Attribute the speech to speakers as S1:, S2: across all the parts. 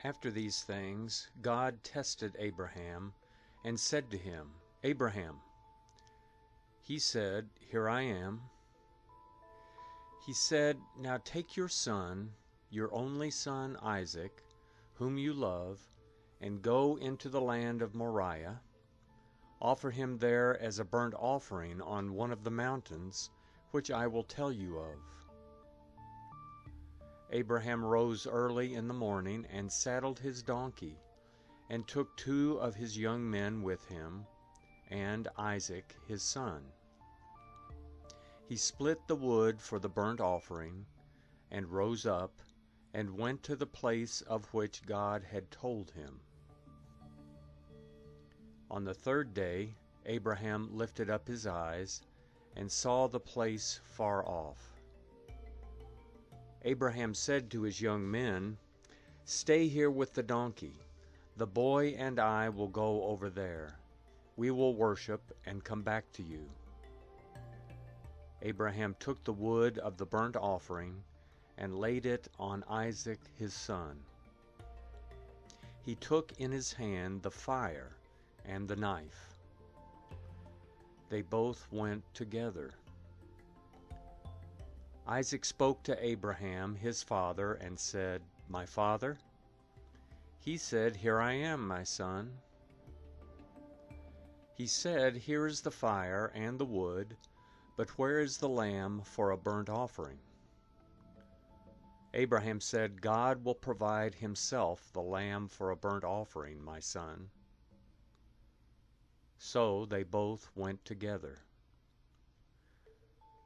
S1: After these things, God tested Abraham and said to him, Abraham. He said, Here I am. He said, Now take your son, your only son Isaac, whom you love, and go into the land of Moriah. Offer him there as a burnt offering on one of the mountains, which I will tell you of. Abraham rose early in the morning and saddled his donkey, and took 2 of his young men with him, and Isaac his son. He split the wood for the burnt offering, and rose up, and went to the place of which God had told him. On the 3rd day, Abraham lifted up his eyes, and saw the place far off. Abraham said to his young men, Stay here with the donkey. The boy and I will go over there. We will worship and come back to you. Abraham took the wood of the burnt offering and laid it on Isaac his son. He took in his hand the fire and the knife. They both went together. Isaac spoke to Abraham his father and said, My father? He said, Here I am, my son. He said, Here is the fire and the wood, but where is the lamb for a burnt offering? Abraham said, God will provide himself the lamb for a burnt offering, my son. So they both went together.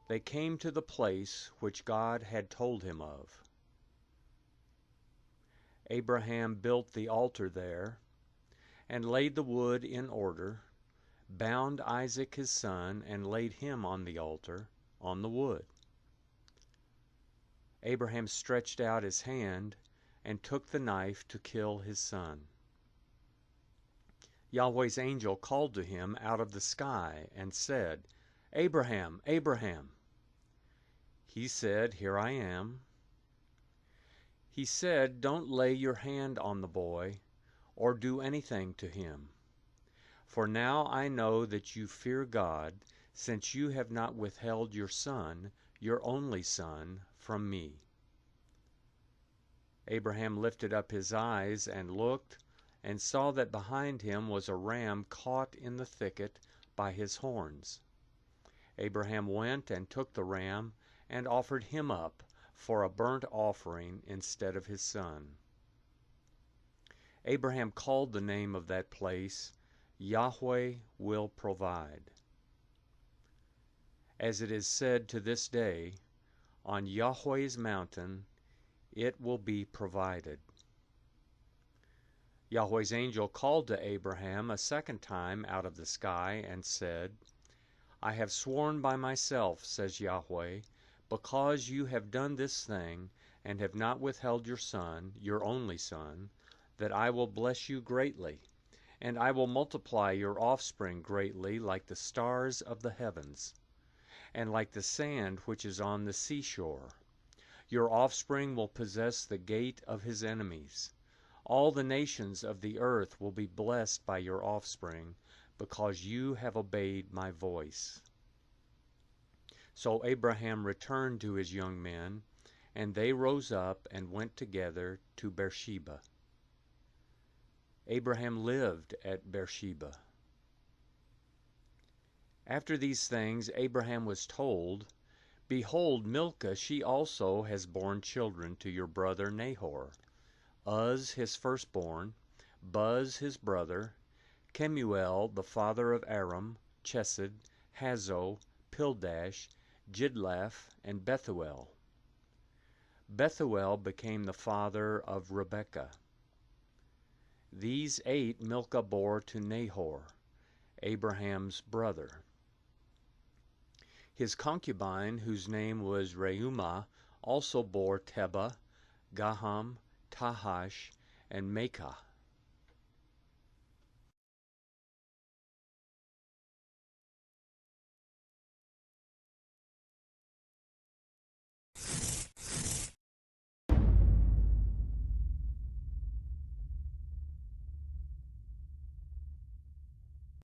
S1: They came to the place which God had told him of. Abraham built the altar there, and laid the wood in order, bound Isaac his son, and laid him on the altar, on the wood. Abraham stretched out his hand, and took the knife to kill his son. Yahweh's angel called to him out of the sky, and said, Abraham, Abraham. He said, Here I am. He said, Don't lay your hand on the boy, or do anything to him. For now I know that you fear God, since you have not withheld your son, your only son, from me. Abraham lifted up his eyes and looked, and saw that behind him was a ram caught in the thicket by his horns. Abraham went and took the ram, and offered him up for a burnt offering instead of his son. Abraham called the name of that place, Yahweh will provide. As it is said to this day, on Yahweh's mountain it will be provided. Yahweh's angel called to Abraham a second time out of the sky and said, I have sworn by myself, says Yahweh, because you have done this thing, and have not withheld your son, your only son, that I will bless you greatly, and I will multiply your offspring greatly like the stars of the heavens, and like the sand which is on the seashore. Your offspring will possess the gate of his enemies. All the nations of the earth will be blessed by your offspring, because you have obeyed my voice. So Abraham returned to his young men, and they rose up and went together to Beersheba. Abraham lived at Beersheba. After these things Abraham was told, Behold, Milcah, she also has borne children to your brother Nahor, Uz his firstborn, Buz his brother, Kemuel the father of Aram, Chesed, Hazo, Pildash, Jidlaph, and Bethuel. Bethuel became the father of Rebekah. These 8 Milcah bore to Nahor, Abraham's brother. His concubine, whose name was Reumah, also bore Tebah, Gaham, Tahash, and Maacah.